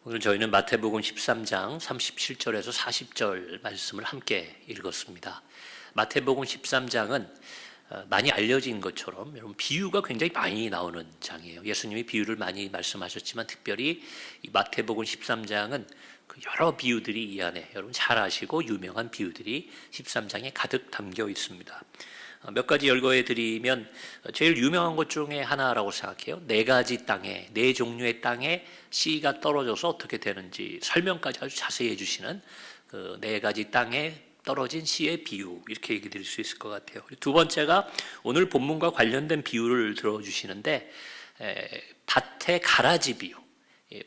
오늘 저희는 마태복음 13장 37절에서 40절 말씀을 함께 읽었습니다. 마태복음 13장은 많이 알려진 것처럼 여러분 비유가 굉장히 많이 나오는 장이에요. 예수님이 비유를 많이 말씀하셨지만 특별히 이 마태복음 13장은 그 여러 비유들이 이 안에 여러분 잘 아시고 유명한 비유들이 13장에 가득 담겨 있습니다. 몇 가지 열거해 드리면 제일 유명한 것 중에 하나라고 생각해요. 네 가지 땅에, 네 종류의 땅에 씨가 떨어져서 어떻게 되는지 설명까지 아주 자세히 해주시는 그 네 가지 땅에 떨어진 씨의 비유, 이렇게 얘기 드릴 수 있을 것 같아요. 두 번째가 오늘 본문과 관련된 비유를 들어주시는데 밭의 가라지 비유,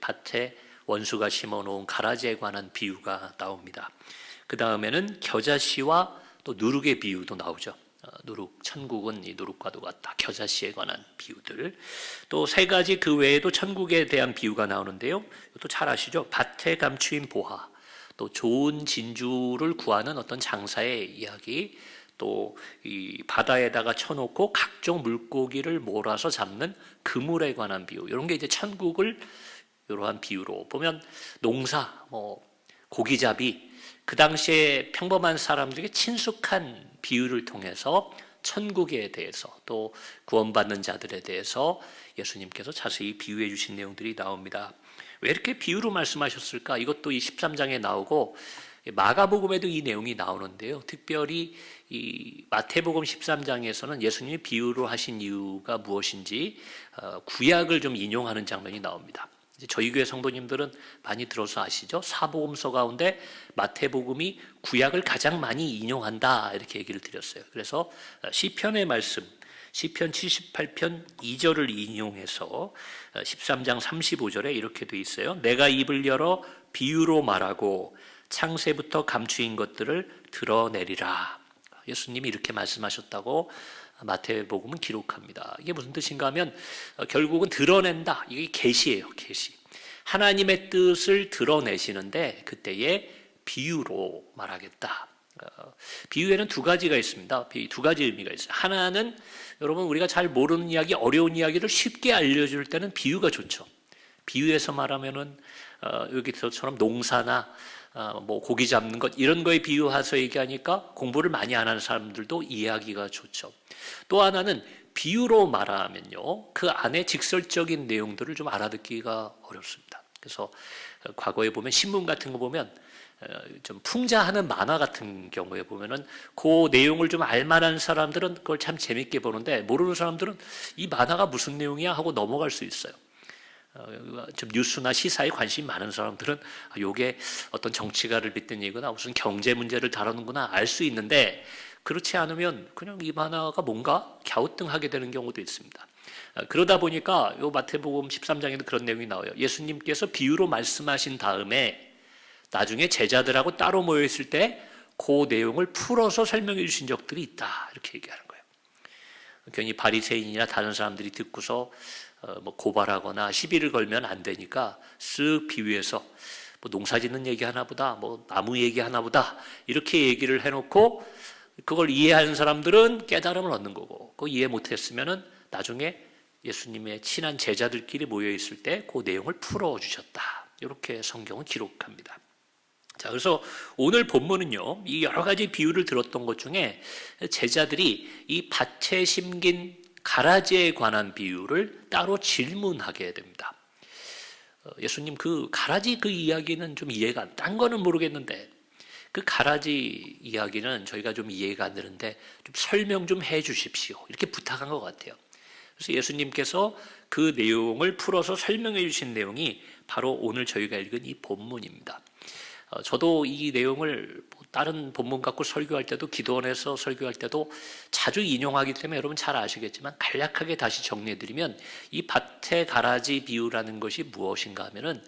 밭에 원수가 심어놓은 가라지에 관한 비유가 나옵니다. 그 다음에는 겨자씨와 또 누룩의 비유도 나오죠. 누룩, 천국은 이 누룩과도 같다. 겨자씨에 관한 비유들. 또 세 가지 그 외에도 천국에 대한 비유가 나오는데요. 또 잘 아시죠? 밭에 감추인 보화, 또 좋은 진주를 구하는 어떤 장사의 이야기, 또 이 바다에다가 쳐놓고 각종 물고기를 몰아서 잡는 그물에 관한 비유. 이런 게 이제 천국을 이러한 비유로 보면 농사, 고기잡이, 그 당시에 평범한 사람들에게 친숙한 비유를 통해서 천국에 대해서 또 구원받는 자들에 대해서 예수님께서 자세히 비유해 주신 내용들이 나옵니다. 왜 이렇게 비유로 말씀하셨을까? 이것도 이 13장에 나오고 마가복음에도 이 내용이 나오는데요. 특별히 이 마태복음 13장에서는 예수님이 비유로 하신 이유가 무엇인지 구약을 좀 인용하는 장면이 나옵니다. 저희 교회 성도님들은 많이 들어서 아시죠? 사복음서 가운데 마태복음이 구약을 가장 많이 인용한다, 이렇게 얘기를 드렸어요. 그래서 시편의 말씀, 시편 78편 2절을 인용해서 13장 35절에 이렇게 돼 있어요. 내가 입을 열어 비유로 말하고 창세부터 감추인 것들을 드러내리라. 예수님이 이렇게 말씀하셨다고 마태복음은 기록합니다. 이게 무슨 뜻인가 하면 결국은 드러낸다. 이게 계시예요. 계시. 하나님의 뜻을 드러내시는데 그때의 비유로 말하겠다. 비유에는 두 가지가 있습니다. 두 가지 의미가 있어요. 하나는 여러분 우리가 잘 모르는 이야기, 어려운 이야기를 쉽게 알려줄 때는 비유가 좋죠. 비유에서 말하면은 여기서처럼 농사나 고기 잡는 것 이런 거에 비유해서 얘기하니까 공부를 많이 안 하는 사람들도 이해하기가 좋죠. 또 하나는 비유로 말하면요, 그 안에 직설적인 내용들을 좀 알아듣기가 어렵습니다. 그래서 과거에 보면 신문 같은 거 보면 좀 풍자하는 만화 같은 경우에 보면은 그 내용을 좀 알만한 사람들은 그걸 참 재밌게 보는데 모르는 사람들은 이 만화가 무슨 내용이야 하고 넘어갈 수 있어요. 좀 뉴스나 시사에 관심이 많은 사람들은 이게 어떤 정치가를 빗댄 얘기나 무슨 경제 문제를 다루는구나 알 수 있는데 그렇지 않으면 그냥 이 만화가 뭔가 갸우뚱하게 되는 경우도 있습니다. 그러다 보니까 이 마태복음 13장에도 그런 내용이 나와요. 예수님께서 비유로 말씀하신 다음에 나중에 제자들하고 따로 모여 있을 때 그 내용을 풀어서 설명해 주신 적들이 있다, 이렇게 얘기하는 거예요. 괜히 바리새인이나 다른 사람들이 듣고서 고발하거나 시비를 걸면 안 되니까 쓱 비유해서 농사 짓는 얘기 하나 보다, 나무 얘기 하나 보다, 이렇게 얘기를 해놓고 그걸 이해하는 사람들은 깨달음을 얻는 거고, 그거 이해 못했으면은 나중에 예수님의 친한 제자들끼리 모여 있을 때 그 내용을 풀어주셨다, 이렇게 성경은 기록합니다. 자, 그래서 오늘 본문은요, 이 여러 가지 비유를 들었던 것 중에 제자들이 이 밭에 심긴 가라지에 관한 비유를 따로 질문하게 됩니다. 예수님, 그 가라지 그 이야기는 좀 이해가 딴 거는 모르겠는데 그 가라지 이야기는 저희가 좀 이해가 안 되는데 좀 설명 좀 해 주십시오, 이렇게 부탁한 것 같아요. 그래서 예수님께서 그 내용을 풀어서 설명해 주신 내용이 바로 오늘 저희가 읽은 이 본문입니다. 저도 이 내용을 다른 본문 갖고 설교할 때도, 기도원에서 설교할 때도 자주 인용하기 때문에 여러분 잘 아시겠지만 간략하게 다시 정리해드리면 이 밭의 가라지 비유라는 것이 무엇인가 하면은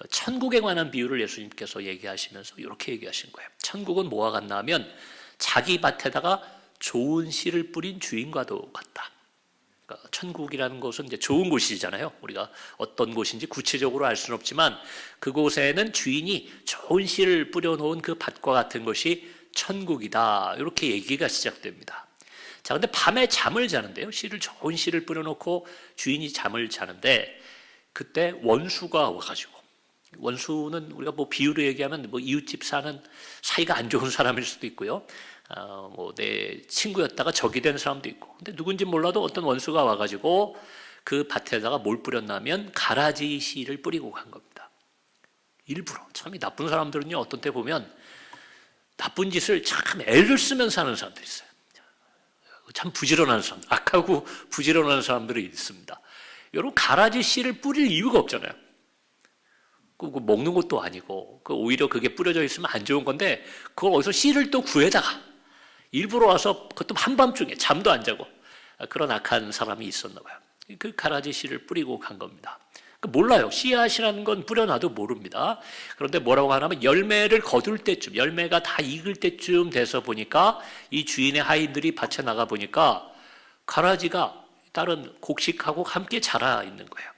천국에 관한 비유를 예수님께서 얘기하시면서 이렇게 얘기하신 거예요. 천국은 뭐와 같나 하면 자기 밭에다가 좋은 씨를 뿌린 주인과도 같다. 천국이라는 곳은 이제 좋은 곳이잖아요. 우리가 어떤 곳인지 구체적으로 알 수는 없지만 그곳에는 주인이 좋은 씨를 뿌려놓은 그 밭과 같은 것이 천국이다, 이렇게 얘기가 시작됩니다. 자, 근데 밤에 잠을 자는데요, 좋은 씨를 뿌려놓고 주인이 잠을 자는데 그때 원수가 와가지고 원수는 우리가 뭐 비유로 얘기하면 뭐 이웃집 사는 사이가 안 좋은 사람일 수도 있고요. 뭐 내 친구였다가 적이 된 사람도 있고. 근데 누군지 몰라도 어떤 원수가 와가지고 그 밭에다가 뭘 뿌렸냐면 가라지 씨를 뿌리고 간 겁니다. 일부러. 참 이 나쁜 사람들은요, 어떤 때 보면 나쁜 짓을 참 애를 쓰면서 하는 사람들이 있어요. 참 부지런한 사람, 악하고 부지런한 사람들이 있습니다. 여러분, 가라지 씨를 뿌릴 이유가 없잖아요. 먹는 것도 아니고, 오히려 그게 뿌려져 있으면 안 좋은 건데, 그걸 어디서 씨를 또 구해다가 일부러 와서 그것도 한밤중에 잠도 안 자고 그런 악한 사람이 있었나 봐요. 그 가라지 씨를 뿌리고 간 겁니다. 몰라요. 씨앗이라는 건 뿌려놔도 모릅니다. 그런데 뭐라고 하냐면 열매를 거둘 때쯤, 열매가 다 익을 때쯤 돼서 보니까 이 주인의 하인들이 밭에 나가 보니까 가라지가 다른 곡식하고 함께 자라 있는 거예요.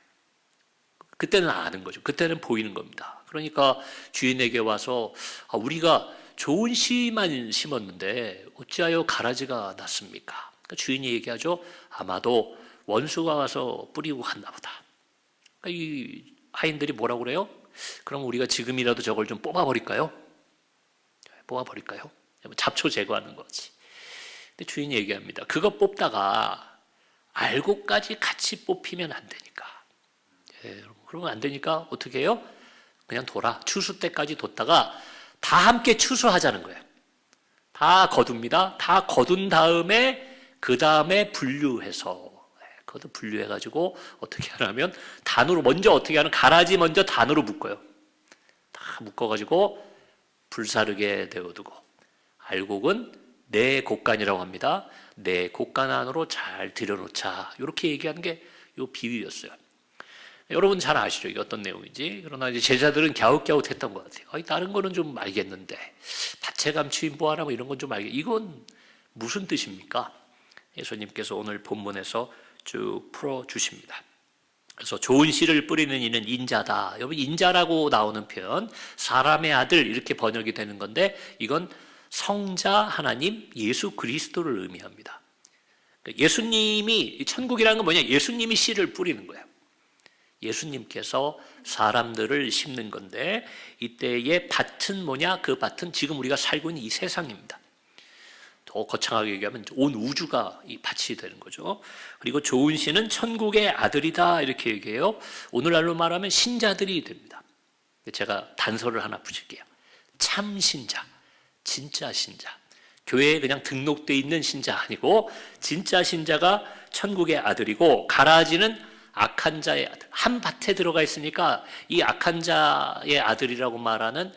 그때는 아는 거죠. 그때는 보이는 겁니다. 그러니까 주인에게 와서 우리가 좋은 씨만 심었는데 어찌하여 가라지가 났습니까? 그러니까 주인이 얘기하죠. 아마도 원수가 와서 뿌리고 갔나 보다. 그러니까 이 하인들이 뭐라고 그래요? 그럼 우리가 지금이라도 저걸 좀 뽑아버릴까요? 뽑아버릴까요? 잡초 제거하는 거지. 근데 주인이 얘기합니다. 그거 뽑다가 알곡까지 같이 뽑히면 안 되니까. 그러면 안 되니까 어떻게 해요? 그냥 추수 때까지 뒀다가 다 함께 추수하자는 거예요. 다 거둡니다. 다 거둔 다음에 그 다음에 분류해서 그것도 분류해가지고 어떻게 하냐면 단으로 먼저 어떻게 하는 가라지 먼저 단으로 묶어요. 다 묶어가지고 불사르게 데워두고 알곡은 내 곡간이라고 합니다. 내 곡간 안으로 잘 들여놓자. 이렇게 얘기하는 게 이 비유였어요. 여러분 잘 아시죠? 이게 어떤 내용인지. 그러나 이제 제자들은 갸웃갸웃했던 것 같아요. 다른 거는 좀 알겠는데 밭에 감추인 보아라 뭐 이런 건 좀 알겠. 이건 무슨 뜻입니까? 예수님께서 오늘 본문에서 쭉 풀어 주십니다. 그래서 좋은 씨를 뿌리는 이는 인자다. 여러분 인자라고 나오는 표현 사람의 아들 이렇게 번역이 되는 건데 이건 성자 하나님 예수 그리스도를 의미합니다. 예수님이 천국이라는 건 뭐냐? 예수님이 씨를 뿌리는 거예요. 예수님께서 사람들을 심는 건데 이때의 밭은 뭐냐? 그 밭은 지금 우리가 살고 있는 이 세상입니다. 더 거창하게 얘기하면 온 우주가 이 밭이 되는 거죠. 그리고 좋은 씨는 천국의 아들이다 이렇게 얘기해요. 오늘날로 말하면 신자들이 됩니다. 제가 단서를 하나 붙일게요. 참 신자, 진짜 신자. 교회에 그냥 등록돼 있는 신자 아니고 진짜 신자가 천국의 아들이고 가라지는 악한 자의 아들. 한 밭에 들어가 있으니까 이 악한 자의 아들이라고 말하는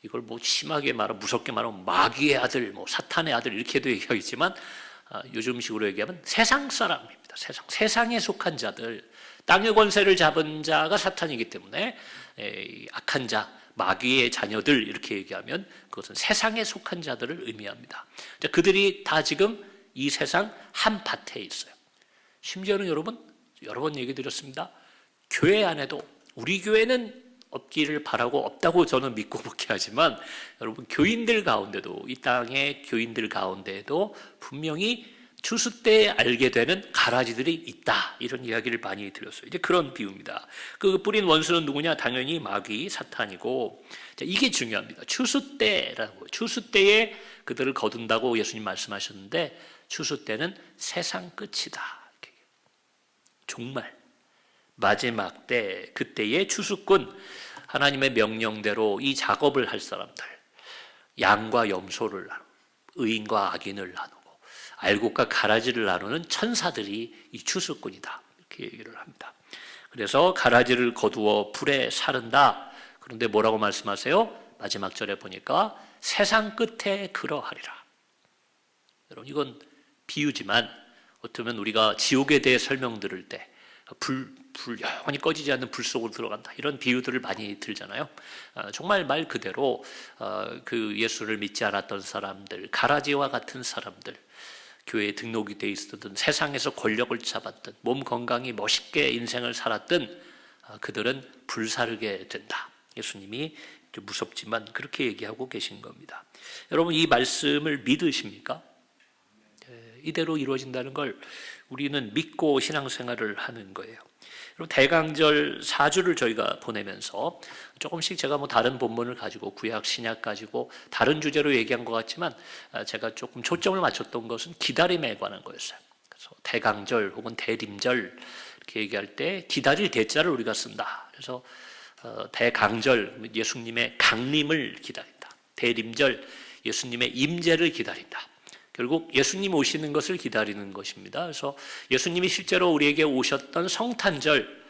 이걸 뭐 심하게 말하면 무섭게 말하면 마귀의 아들, 뭐 사탄의 아들 이렇게도 얘기하겠지만 요즘식으로 얘기하면 세상 사람입니다. 세상에 속한 자들, 땅의 권세를 잡은 자가 사탄이기 때문에 악한 자, 마귀의 자녀들 이렇게 얘기하면 그것은 세상에 속한 자들을 의미합니다. 그들이 다 지금 이 세상 한 밭에 있어요. 심지어는 여러분 여러 번 얘기 드렸습니다. 교회 안에도 우리 교회는 없기를 바라고 없다고 저는 믿고 묵혀하지만 여러분 교인들 가운데도 이 땅의 교인들 가운데에도 분명히 추수 때 알게 되는 가라지들이 있다 이런 이야기를 많이 드렸어요. 이제 그런 비유입니다. 그 뿌린 원수는 누구냐? 당연히 마귀 사탄이고 이게 중요합니다. 추수 때라는 거예요. 추수 때에 그들을 거둔다고 예수님 말씀하셨는데 추수 때는 세상 끝이다. 정말 마지막 때 그때의 추수꾼 하나님의 명령대로 이 작업을 할 사람들 양과 염소를 나누고 의인과 악인을 나누고 알곡과 가라지를 나누는 천사들이 이 추수꾼이다 이렇게 얘기를 합니다. 그래서 가라지를 거두어 불에 사른다. 그런데 뭐라고 말씀하세요? 마지막 절에 보니까 세상 끝에 그러하리라. 여러분 이건 비유지만 어쩌면 우리가 지옥에 대해 설명 들을 때 영원히 꺼지지 않는 불 속으로 들어간다 이런 비유들을 많이 들잖아요. 정말 말 그대로 그 예수를 믿지 않았던 사람들, 가라지와 같은 사람들, 교회에 등록이 돼 있었던 세상에서 권력을 잡았던 몸 건강히 멋있게 인생을 살았던 그들은 불사르게 된다. 예수님이 무섭지만 그렇게 얘기하고 계신 겁니다. 여러분 이 말씀을 믿으십니까? 이대로 이루어진다는 걸 우리는 믿고 신앙생활을 하는 거예요. 그리고 대강절 4주를 저희가 보내면서 조금씩 제가 뭐 다른 본문을 가지고 구약 신약 가지고 다른 주제로 얘기한 것 같지만 제가 조금 초점을 맞췄던 것은 기다림에 관한 거였어요. 그래서 대강절 혹은 대림절 이렇게 얘기할 때 기다릴 대자를 우리가 쓴다. 그래서 대강절 예수님의 강림을 기다린다. 대림절 예수님의 임재를 기다린다. 결국 예수님 오시는 것을 기다리는 것입니다. 그래서 예수님이 실제로 우리에게 오셨던 성탄절,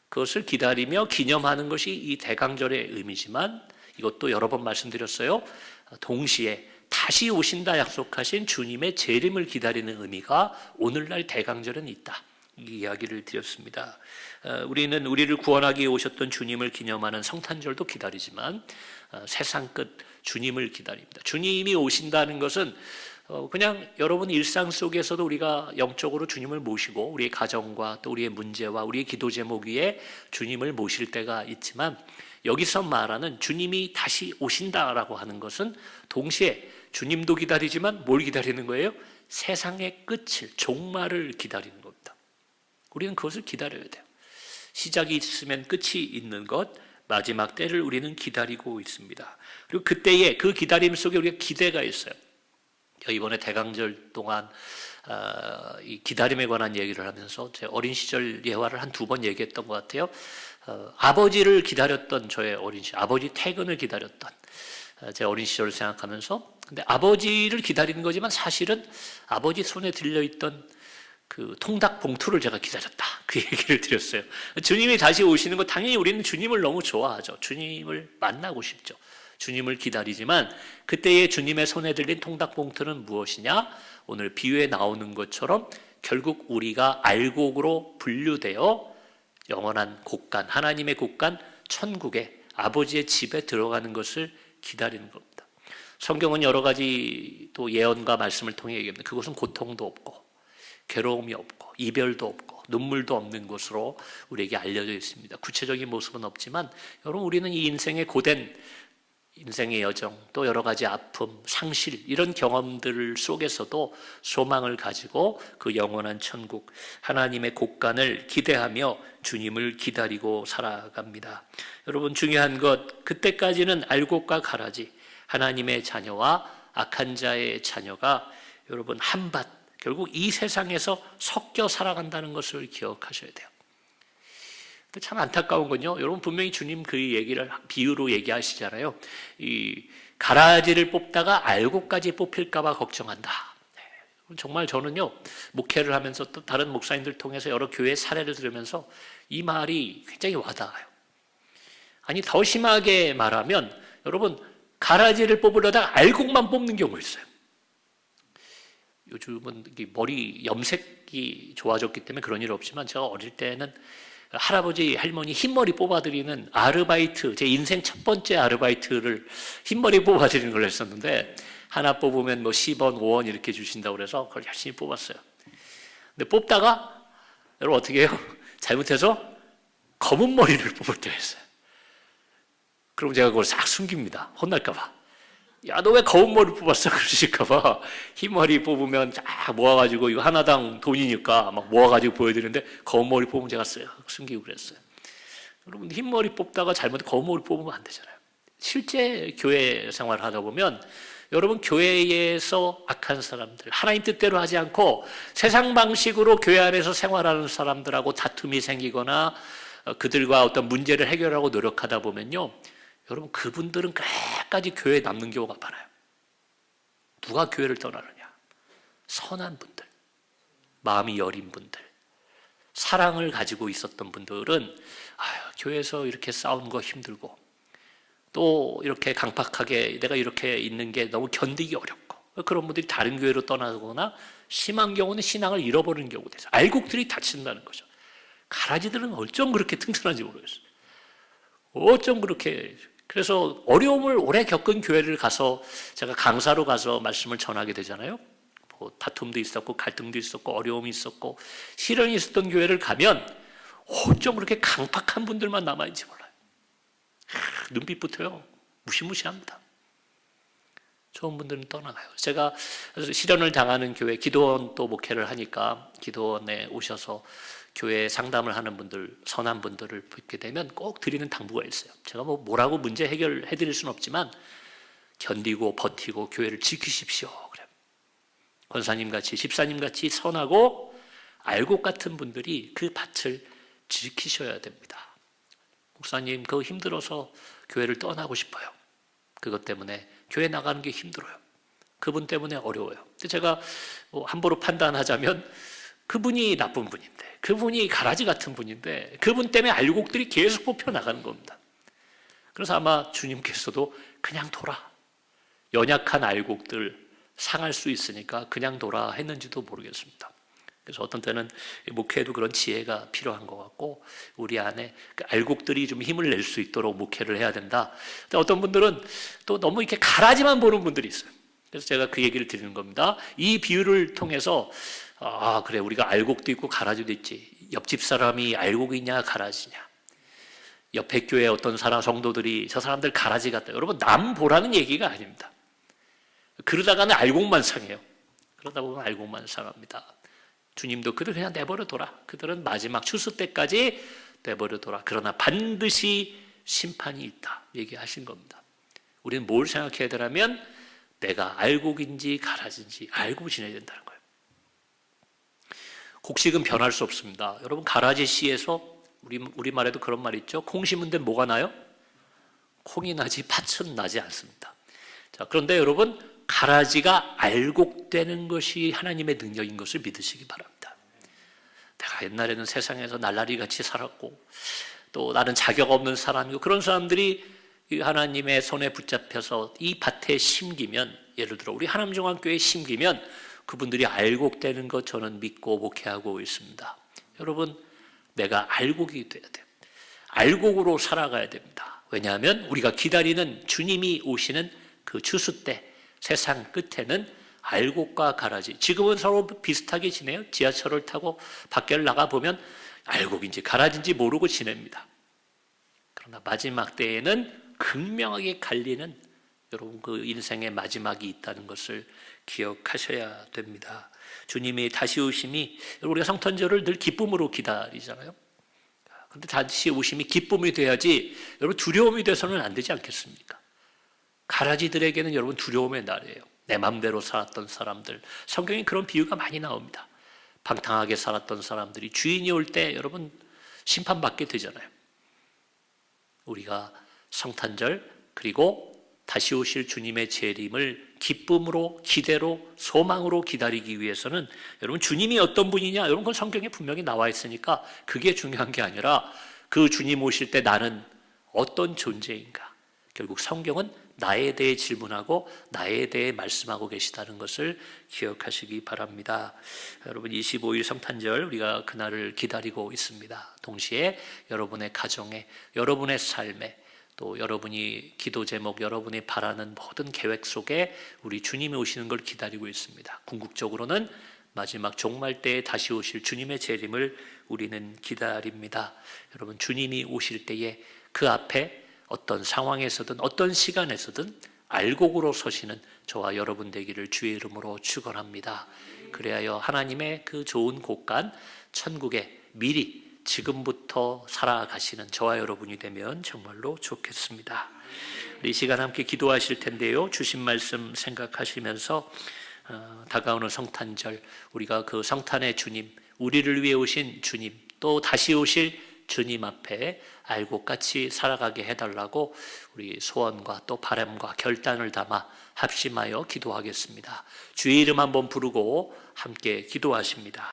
그것을 기다리며 기념하는 것이 이 대강절의 의미지만 이것도 여러 번 말씀드렸어요. 동시에 다시 오신다 약속하신 주님의 재림을 기다리는 의미가 오늘날 대강절은 있다. 이 이야기를 드렸습니다. 우리는 우리를 구원하기 위해 오셨던 주님을 기념하는 성탄절도 기다리지만 세상 끝 주님을 기다립니다. 주님이 오신다는 것은 그냥 여러분 일상 속에서도 우리가 영적으로 주님을 모시고 우리의 가정과 또 우리의 문제와 우리의 기도 제목 위에 주님을 모실 때가 있지만 여기서 말하는 주님이 다시 오신다라고 하는 것은 동시에 주님도 기다리지만 뭘 기다리는 거예요? 세상의 끝을, 종말을 기다리는 겁니다. 우리는 그것을 기다려야 돼요. 시작이 있으면 끝이 있는 것, 마지막 때를 우리는 기다리고 있습니다. 그리고 그때에 그 기다림 속에 우리가 기대가 있어요. 이번에 대강절 동안 이 기다림에 관한 얘기를 하면서 제 어린 시절 예화를 한 2번 얘기했던 것 같아요. 아버지를 기다렸던 저의 어린 시절, 아버지 퇴근을 기다렸던 제 어린 시절을 생각하면서, 근데 아버지를 기다리는 거지만 사실은 아버지 손에 들려있던 그 통닭 봉투를 제가 기다렸다. 그 얘기를 드렸어요. 주님이 다시 오시는 거 당연히 우리는 주님을 너무 좋아하죠. 주님을 만나고 싶죠. 주님을 기다리지만 그때의 주님의 손에 들린 통닭 봉투는 무엇이냐? 오늘 비유에 나오는 것처럼 결국 우리가 알곡으로 분류되어 영원한 곳간, 하나님의 곳간, 천국에 아버지의 집에 들어가는 것을 기다리는 겁니다. 성경은 여러 가지 또 예언과 말씀을 통해 얘기합니다. 그것은 고통도 없고 괴로움이 없고 이별도 없고 눈물도 없는 것으로 우리에게 알려져 있습니다. 구체적인 모습은 없지만 여러분, 우리는 이 인생의 고된 인생의 여정, 또 여러 가지 아픔, 상실, 이런 경험들 속에서도 소망을 가지고 그 영원한 천국, 하나님의 곳간을 기대하며 주님을 기다리고 살아갑니다. 여러분, 중요한 것, 그때까지는 알곡과 가라지, 하나님의 자녀와 악한 자의 자녀가 여러분 한밭, 결국 이 세상에서 섞여 살아간다는 것을 기억하셔야 돼요. 참 안타까운 건요, 여러분 분명히 주님 그 얘기를 비유로 얘기하시잖아요. 이 가라지를 뽑다가 알곡까지 뽑힐까봐 걱정한다. 정말 저는요, 목회를 하면서 또 다른 목사님들 통해서 여러 교회 사례를 들으면서 이 말이 굉장히 와닿아요. 아니, 더 심하게 말하면 여러분, 가라지를 뽑으려다가 알곡만 뽑는 경우가 있어요. 요즘은 머리 염색이 좋아졌기 때문에 그런 일 없지만 제가 어릴 때는 할아버지, 할머니 흰머리 뽑아드리는 아르바이트, 제 인생 첫 번째 아르바이트를 흰머리 뽑아드리는 걸 했었는데, 하나 뽑으면 뭐 10원, 5원 이렇게 주신다고 그래서 그걸 열심히 뽑았어요. 근데 뽑다가 여러분 어떻게 해요? 잘못해서 검은 머리를 뽑을 때가 있어요. 그럼 제가 그걸 싹 숨깁니다. 혼날까봐. 야, 너 왜 검은 머리 뽑았어? 그러실까봐. 흰머리 뽑으면 쫙 모아가지고, 이거 하나당 돈이니까 막 모아가지고 보여드리는데, 검은 머리 뽑으면 제가 숨기고 그랬어요. 여러분, 흰머리 뽑다가 잘못 검은 머리 뽑으면 안 되잖아요. 실제 교회 생활을 하다 보면, 여러분, 교회에서 악한 사람들, 하나님 뜻대로 하지 않고 세상 방식으로 교회 안에서 생활하는 사람들하고 다툼이 생기거나 그들과 어떤 문제를 해결하고 노력하다 보면요, 여러분, 그분들은 끝까지 교회에 남는 경우가 많아요. 누가 교회를 떠나느냐? 선한 분들, 마음이 여린 분들, 사랑을 가지고 있었던 분들은 교회에서 이렇게 싸우는 거 힘들고, 또 이렇게 강팍하게 내가 이렇게 있는 게 너무 견디기 어렵고, 그런 분들이 다른 교회로 떠나거나 심한 경우는 신앙을 잃어버리는 경우도 있어요. 알곡들이 다친다는 거죠. 가라지들은 어쩜 그렇게 튼튼한지 모르겠어요. 어쩜 그렇게. 그래서 어려움을 오래 겪은 교회를 가서 제가 강사로 가서 말씀을 전하게 되잖아요. 뭐 다툼도 있었고 갈등도 있었고 어려움이 있었고 시련이 있었던 교회를 가면 어쩜 그렇게 강팍한 분들만 남아있는지 몰라요. 눈빛부터요, 무시무시합니다. 좋은 분들은 떠나가요. 제가 시련을 당하는 교회, 기도원 또 목회를 하니까 기도원에 오셔서 교회 상담을 하는 분들, 선한 분들을 뵙게 되면 꼭 드리는 당부가 있어요. 제가 뭐라고 문제 해결해 드릴 수는 없지만 견디고 버티고 교회를 지키십시오. 그래요. 권사님 같이, 집사님 같이 선하고 알곡 같은 분들이 그 밭을 지키셔야 됩니다. 목사님, 그거 힘들어서 교회를 떠나고 싶어요. 그것 때문에 교회 나가는 게 힘들어요. 그분 때문에 어려워요. 근데 제가 함부로 판단하자면 그분이 나쁜 분인데, 그분이 가라지 같은 분인데, 그분 때문에 알곡들이 계속 뽑혀 나가는 겁니다. 그래서 아마 주님께서도 그냥 둬라, 연약한 알곡들 상할 수 있으니까 그냥 둬라 했는지도 모르겠습니다. 그래서 어떤 때는 목회에도 그런 지혜가 필요한 것 같고, 우리 안에 그 알곡들이 좀 힘을 낼 수 있도록 목회를 해야 된다. 근데 어떤 분들은 또 너무 이렇게 가라지만 보는 분들이 있어요. 그래서 제가 그 얘기를 드리는 겁니다. 이 비유를 통해서 그래, 우리가 알곡도 있고 가라지도 있지. 옆집 사람이 알곡이냐 가라지냐. 옆에 교회 어떤 사람 성도들이 저 사람들 가라지 같다. 여러분, 남 보라는 얘기가 아닙니다. 그러다가는 알곡만 상해요. 그러다 보면 알곡만 상합니다. 주님도 그들 그냥 내버려둬라. 그들은 마지막 추수 때까지 내버려둬라. 그러나 반드시 심판이 있다 얘기하신 겁니다. 우리는 뭘 생각해야 되냐면 내가 알곡인지 가라지인지 알고 지내야 된다는 거예요. 곡식은 변할 수 없습니다. 여러분, 가라지 씨에서 우리말에도 그런 말 있죠. 콩 심은 데 뭐가 나요? 콩이 나지 팥은 나지 않습니다. 자, 그런데 여러분, 가라지가 알곡되는 것이 하나님의 능력인 것을 믿으시기 바랍니다. 내가 옛날에는 세상에서 날라리 같이 살았고 또 나는 자격 없는 사람이고, 그런 사람들이 하나님의 손에 붙잡혀서 이 밭에 심기면, 예를 들어 우리 하남중앙교회에 심기면 그분들이 알곡되는 것 저는 믿고 목회하고 있습니다. 여러분, 내가 알곡이 돼야 돼요. 알곡으로 살아가야 됩니다. 왜냐하면 우리가 기다리는 주님이 오시는 그 추수 때 세상 끝에는 알곡과 가라지, 지금은 서로 비슷하게 지내요. 지하철을 타고 밖을 나가보면 알곡인지 가라지인지 모르고 지냅니다. 그러나 마지막 때에는 극명하게 갈리는, 여러분, 그 인생의 마지막이 있다는 것을 기억하셔야 됩니다. 주님의 다시 오심이, 우리가 성탄절을 늘 기쁨으로 기다리잖아요. 그런데 다시 오심이 기쁨이 돼야지 여러분 두려움이 돼서는 안 되지 않겠습니까? 가라지들에게는 여러분 두려움의 날이에요. 내 마음대로 살았던 사람들, 성경에 그런 비유가 많이 나옵니다. 방탕하게 살았던 사람들이 주인이 올 때 여러분 심판받게 되잖아요. 우리가 성탄절 그리고 다시 오실 주님의 재림을 기쁨으로, 기대로, 소망으로 기다리기 위해서는 여러분 주님이 어떤 분이냐, 여러분 그건 성경에 분명히 나와 있으니까 그게 중요한 게 아니라 그 주님 오실 때 나는 어떤 존재인가. 결국 성경은 나에 대해 질문하고 나에 대해 말씀하고 계시다는 것을 기억하시기 바랍니다. 여러분, 25일 성탄절 우리가 그날을 기다리고 있습니다. 동시에 여러분의 가정에, 여러분의 삶에, 또 여러분이 기도 제목, 여러분이 바라는 모든 계획 속에 우리 주님이 오시는 걸 기다리고 있습니다. 궁극적으로는 마지막 종말 때에 다시 오실 주님의 재림을 우리는 기다립니다. 여러분, 주님이 오실 때에 그 앞에 어떤 상황에서든 어떤 시간에서든 알곡으로 서시는 저와 여러분 되기를 주의 이름으로 축원합니다. 그래야 하나님의 그 좋은 곳간 천국에 미리 지금부터 살아가시는 저와 여러분이 되면 정말로 좋겠습니다. 이 시간 함께 기도하실 텐데요, 주신 말씀 생각하시면서 다가오는 성탄절, 우리가 그 성탄의 주님, 우리를 위해 오신 주님, 또 다시 오실 주님 앞에 알곡같이 살아가게 해달라고 우리 소원과 또 바람과 결단을 담아 합심하여 기도하겠습니다. 주의 이름 한번 부르고 함께 기도하십니다.